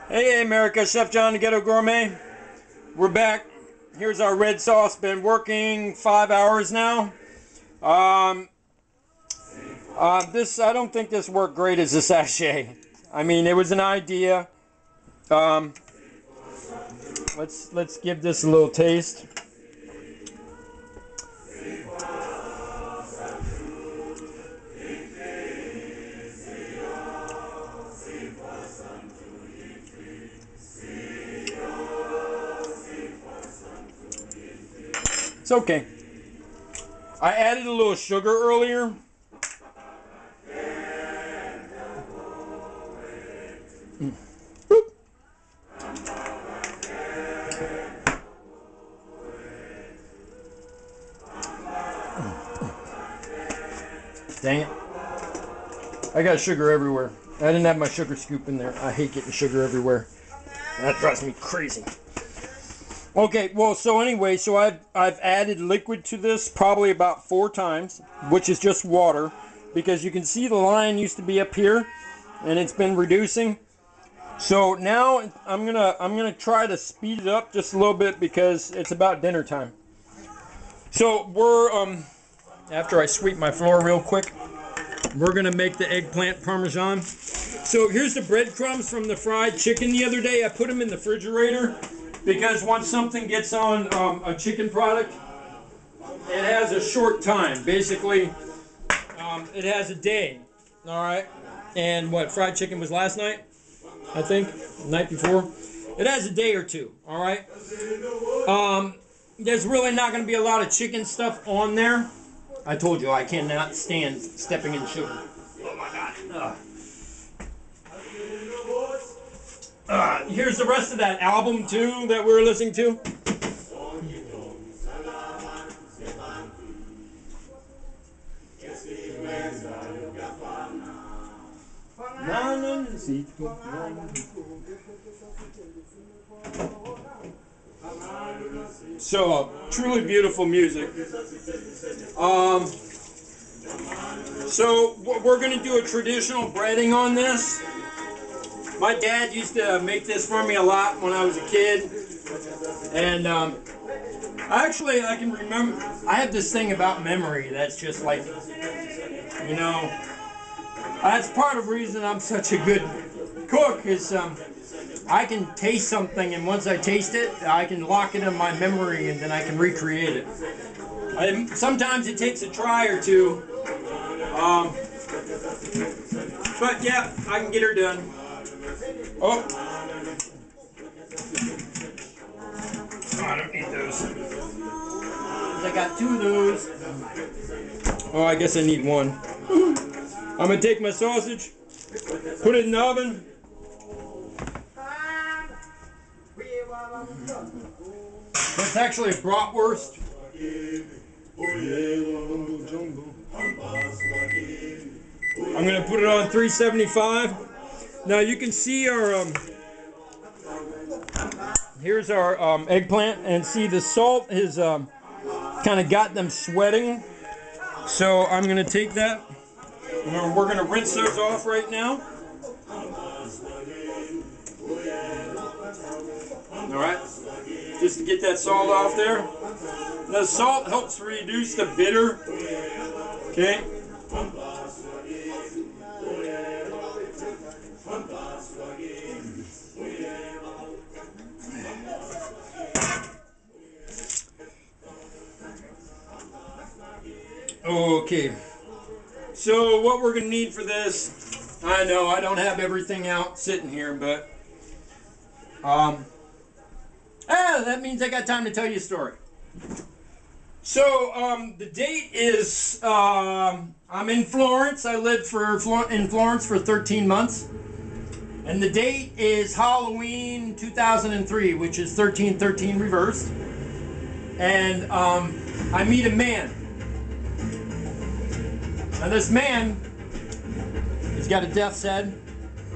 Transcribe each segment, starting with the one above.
Hey America, Chef John the Ghetto Gourmet. We're back. Here's our red sauce. Been working 5 hours now. I don't think this worked great as a sachet. I mean, it was an idea. Let's give this a little taste. It's okay. I added a little sugar earlier. Dang it. I got sugar everywhere. I didn't have my sugar scoop in there. I hate getting sugar everywhere. That drives me crazy. Okay, well, so anyway, so I've added liquid to this probably about 4 times, which is just water, because you can see the line used to be up here, and it's been reducing. So now I'm gonna try to speed it up just a little bit because it's about dinner time. So we're after I sweep my floor real quick, we're gonna make the eggplant Parmesan. So here's the breadcrumbs from the fried chicken the other day. I put them in the refrigerator. Because once something gets on a chicken product, it has a short time. Basically, it has a day. All right. And what, fried chicken was last night? I think, the night before. It has a day or two. All right. There's really not going to be a lot of chicken stuff on there. I told you I cannot stand stepping in sugar. Oh my God. Here's the rest of that album too that we were listening to. So truly beautiful music. So we're going to do a traditional breading on this. My dad used to make this for me a lot when I was a kid, and actually I can remember, I have this thing about memory that's just like, you know, that's part of the reason I'm such a good cook is I can taste something, and once I taste it, I can lock it in my memory, and then I can recreate it. Sometimes it takes a try or two, but yeah, I can get her done. Oh, I don't need those. I got 2 of those. Oh, I guess I need 1. I'm going to take my sausage, put it in the oven. That's actually a bratwurst. I'm going to put it on 375. Now you can see our, here's our eggplant, and see the salt has kind of got them sweating. So I'm going to take that, and we're going to rinse those off right now. Alright, just to get that salt off there. The salt helps reduce the bitter, okay? Okay, so what we're going to need for this, I know I don't have everything out sitting here, but that means I got time to tell you a story. So the date is, I'm in Florence. I lived in Florence for 13 months. And the date is Halloween 2003, which is 1313 reversed. And I meet a man. Now this man, he's got a death's head.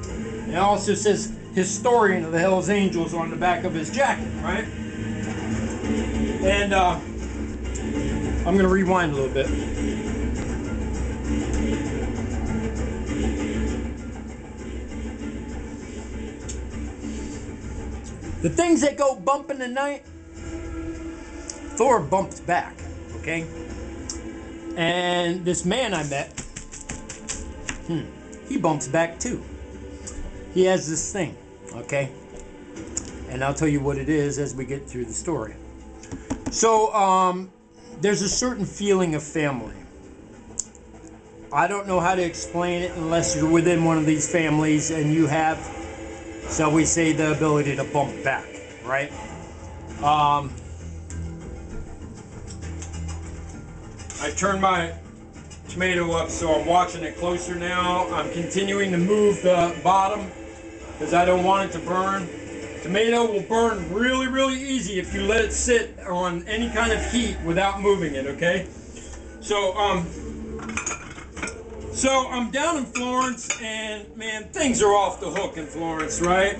It also says historian of the Hells Angels on the back of his jacket, right? And I'm going to rewind a little bit. The things that go bump in the night, Thor bumps back, okay? And this man I met, he bumps back too. He has this thing, okay? And I'll tell you what it is as we get through the story. So, there's a certain feeling of family. I don't know how to explain it unless you're within one of these families and you have, shall we say, the ability to bump back, right? I turned my tomato up so I'm watching it closer now. I'm continuing to move the bottom because I don't want it to burn. Tomato will burn really, really easy if you let it sit on any kind of heat without moving it, okay? So I'm down in Florence, and man, things are off the hook in Florence, right?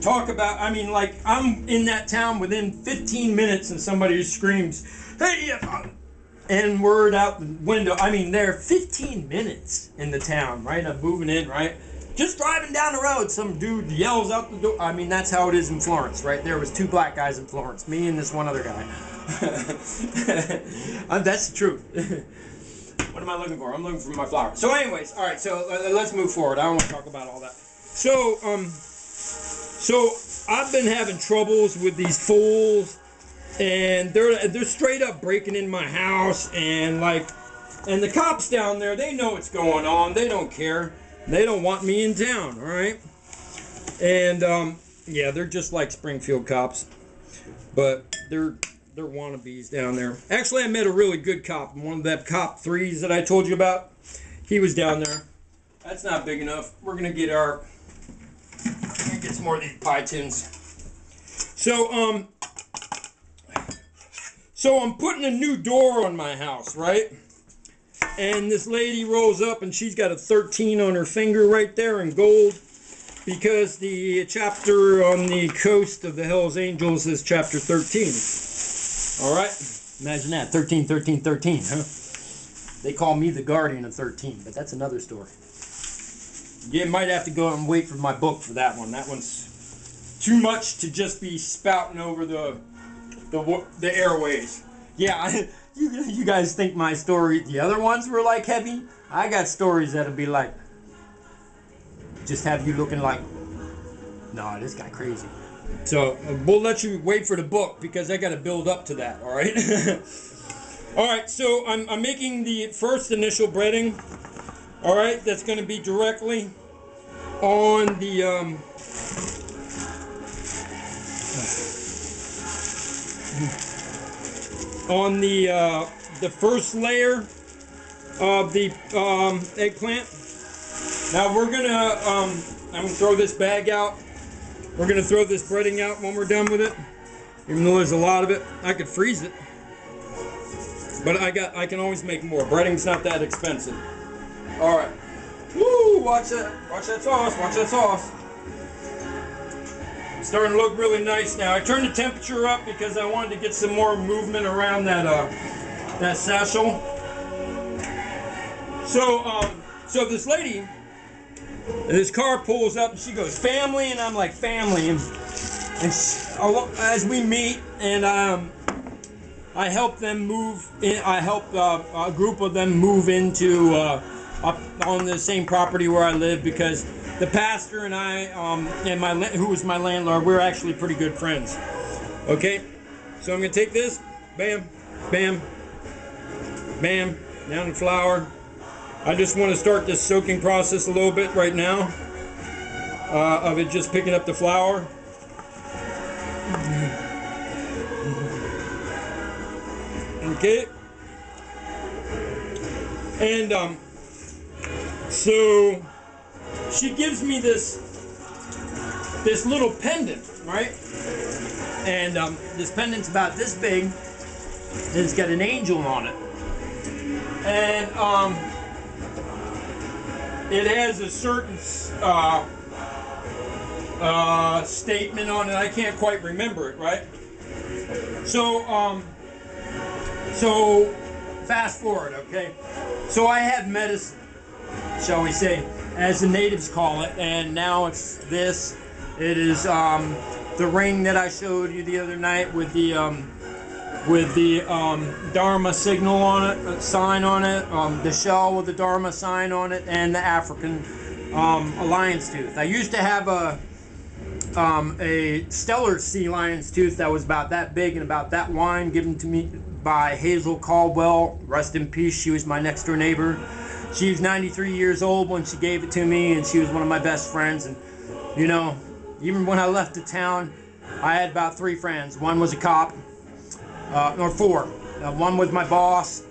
Talk about, I mean, like, I'm in that town within 15 minutes and somebody screams, "Hey!" And word out the window. I mean, they're 15 minutes in the town, right? I'm moving in, right? Just driving down the road, some dude yells out the door. I mean, that's how it is in Florence, right? There was 2 black guys in Florence, me and this one other guy. That's the truth. What am I looking for? I'm looking for my flower. So anyways, all right, so let's move forward. I don't want to talk about all that. So I've been having troubles with these fools, and they're straight up breaking in my house, and the cops down there, they know what's going on. They don't care. They don't want me in town, all right? And yeah, they're just like Springfield cops, but they're wannabes down there. Actually, I met a really good cop, one of them cop 3s that I told you about. He was down there. That's not big enough. We're gonna get some more of these pie tins. So I'm putting a new door on my house, right? And this lady rolls up and she's got a 13 on her finger right there in gold, because the chapter on the coast of the Hells Angels is chapter 13. All right? Imagine that, 13, 13, 13, huh? They call me the guardian of 13, but that's another story. You might have to go and wait for my book for that one. That one's too much to just be spouting over the airways. Yeah, you guys think my story, the other ones were like heavy? I got stories that'll be like, just have you looking like, nah, this guy crazy. So we'll let you wait for the book because I got to build up to that, all right? All right, so I'm making the first initial breading, all right? That's going to be directly on the, the first layer of the eggplant. Now we're gonna I'm gonna throw this bag out. We're gonna throw this breading out when we're done with it. Even though there's a lot of it, I could freeze it, but I can always make more. Breading's not that expensive. All right. Woo! Watch that sauce. Watch that sauce. It's starting to look really nice now. I turned the temperature up because I wanted to get some more movement around that satchel. So this lady, this car pulls up and she goes, "Family," and I'm like, "Family," and as we meet, and I help them move in. I help a group of them move into up on the same property where I live, because the pastor and I and who was my landlord, we're actually pretty good friends. Okay, so I'm gonna take this, bam, bam, bam, down the flour. I just want to start this soaking process a little bit right now, of it just picking up the flour. Okay, and so she gives me this little pendant, right? And this pendant's about this big, and it's got an angel on it, and it has a certain statement on it. I can't quite remember it, right? So fast forward, okay? So I have medicine. shall we say, as the natives call it. And now it's this. It is the ring that I showed you the other night with the Dharma signal on it, sign on it, the shell with the Dharma sign on it, and the African lion's tooth. I used to have a stellar sea lion's tooth that was about that big and about that wide, given to me by Hazel Caldwell. Rest in peace. She was my next door neighbor. She was 93 years old when she gave it to me, and she was one of my best friends. And you know, even when I left the town, I had about 3 friends. One was a cop, or 4. One was my boss,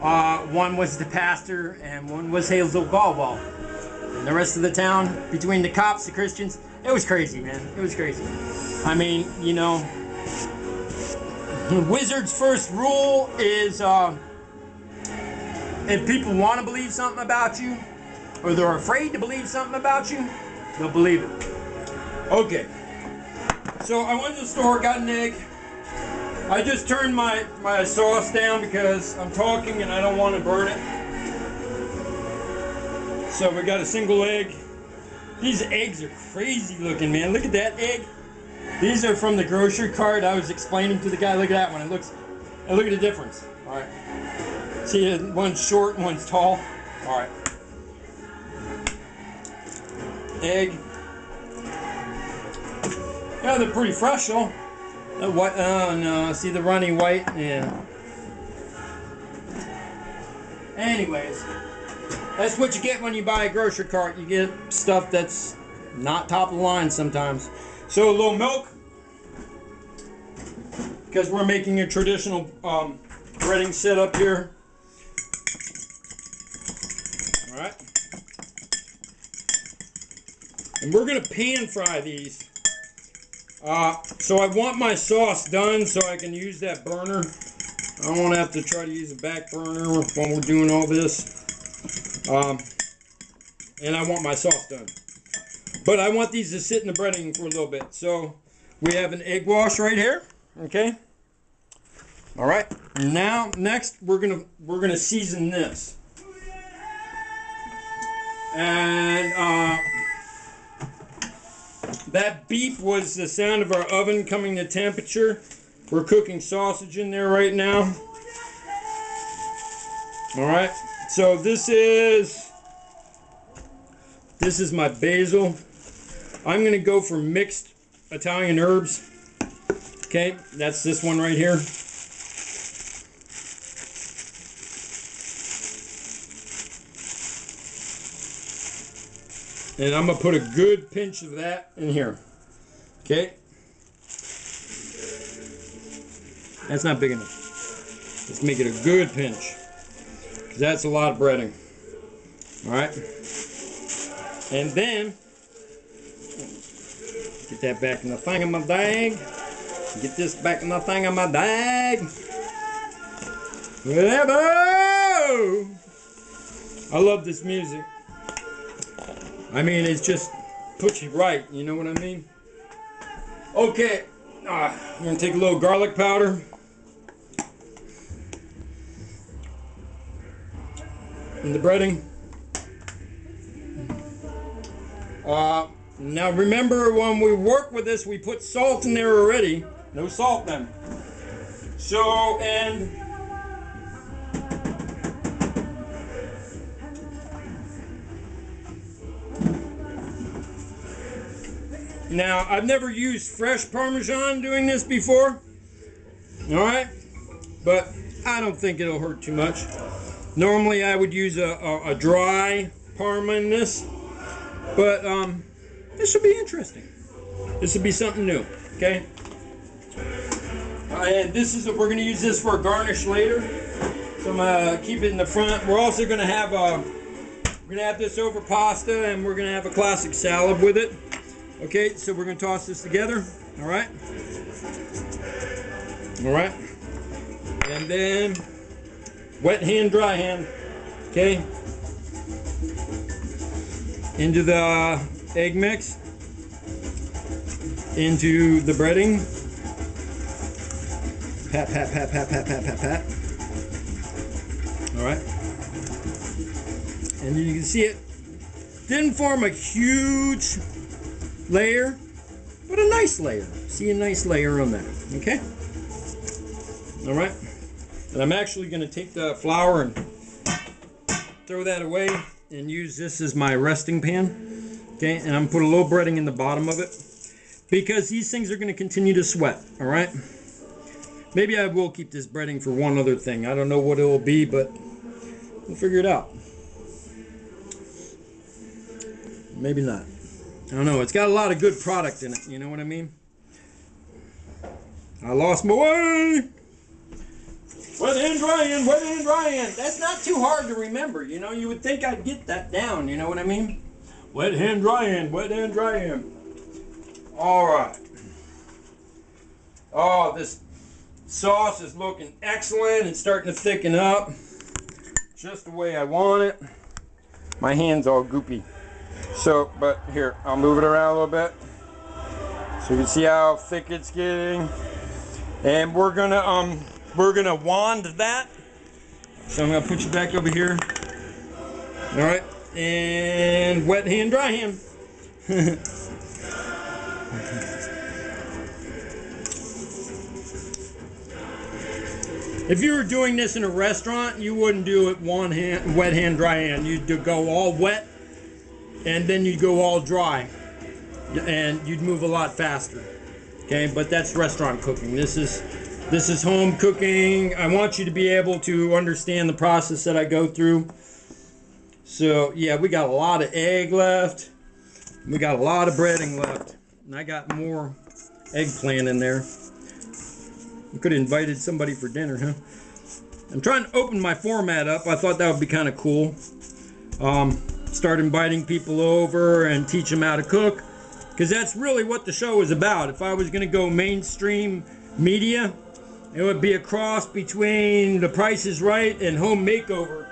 one was the pastor, and one was Hazel Caldwell. And the rest of the town, between the cops, the Christians, it was crazy, man. It was crazy. I mean, you know, the Wizard's first rule is if people want to believe something about you, or they're afraid to believe something about you, they'll believe it. Okay. So I went to the store, got an egg. I just turned my sauce down because I'm talking and I don't want to burn it. So we got a single egg. These eggs are crazy looking, man. Look at that egg. These are from the grocery cart. I was explaining to the guy, look at that one. And look at the difference. All right. See, one's short and one's tall. All right. Egg. Yeah, they're pretty fresh though. The white, oh no, see the runny white? Yeah. Anyways, that's what you get when you buy a grocery cart. You get stuff that's not top of the line sometimes. So a little milk, because we're making a traditional breading setup here. Alright. And we're going to pan fry these. So I want my sauce done so I can use that burner. I don't want to have to try to use a back burner when we're doing all this. And I want my sauce done. But I want these to sit in the breading for a little bit. So we have an egg wash right here. Okay. All right. Now next we're gonna season this. And that beep was the sound of our oven coming to temperature. We're cooking sausage in there right now. All right. So this is my basil. I'm going to go for mixed Italian herbs. Okay, that's this one right here. And I'm going to put a good pinch of that in here. Okay. That's not big enough. Let's make it a good pinch. Because that's a lot of breading. Alright. And then, get that back in the thing of my bag. Get this back in the thing of my bag. I love this music. I mean, it just puts you right, you know what I mean? Okay, I'm going to take a little garlic powder. In the breading. Now remember, when we work with this, we put salt in there already. No salt then. So, and now I've never used fresh Parmesan doing this before. Alright, but I don't think it'll hurt too much. Normally I would use a dry Parma in this, but this will be interesting. This will be something new, okay? And this is, we're going to use this for a garnish later. So I'm going to keep it in the front. We're also going to have this over pasta, and we're going to have a classic salad with it. Okay, so we're going to toss this together. All right. All right. And then wet hand, dry hand. Okay. Into the egg mix. Into the breading. Pat, pat, pat, pat, pat, pat, pat, pat. All right. And And you can see it didn't form a huge layer, but a nice layer. See a nice layer on that, okay? All right, and I'm actually gonna take the flour and throw that away and use this as my resting pan, okay? And I'm gonna put a little breading in the bottom of it because these things are gonna continue to sweat, all right? Maybe I will keep this breading for one other thing. I don't know what it will be, but we'll figure it out. Maybe not. I don't know. It's got a lot of good product in it. You know what I mean? I lost my way. Wet hand, dry hand, wet hand, dry hand. That's not too hard to remember. You know, you would think I'd get that down. You know what I mean? Wet hand, dry hand, wet hand, dry hand. All right. Oh, this sauce is looking excellent. It's starting to thicken up. Just the way I want it. My hand's all goopy. So, but here, I'll move it around a little bit so you can see how thick it's getting. And we're gonna wand that. So I'm gonna put you back over here. All right, and wet hand, dry hand. If you were doing this in a restaurant, you wouldn't do it one hand, wet hand, dry hand. You'd go all wet, and then you'd go all dry, and you'd move a lot faster. Okay, but that's restaurant cooking. This is home cooking. I want you to be able to understand the process that I go through. So yeah, we got a lot of egg left. We got a lot of breading left, and I got more eggplant in there. You could have invited somebody for dinner, huh? I'm trying to open my format up. I thought that would be kind of cool. Start inviting people over and teach them how to cook, because that's really what the show is about. If I was going to go mainstream media, it would be a cross between The Price is Right and Home Makeover.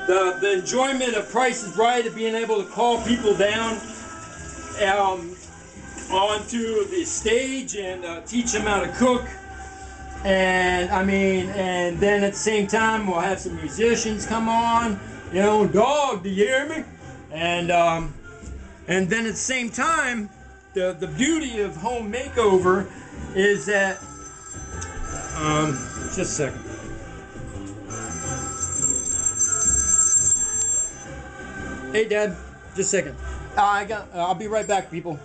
The enjoyment of Price is Right, of being able to call people down onto the stage and teach them how to cook. And I mean, and then at the same time, we'll have some musicians come on. You know, dog, do you hear me? And then at the same time, the beauty of Home Makeover is that, just a second. Hey, Dad, just a second. I'll be right back, people.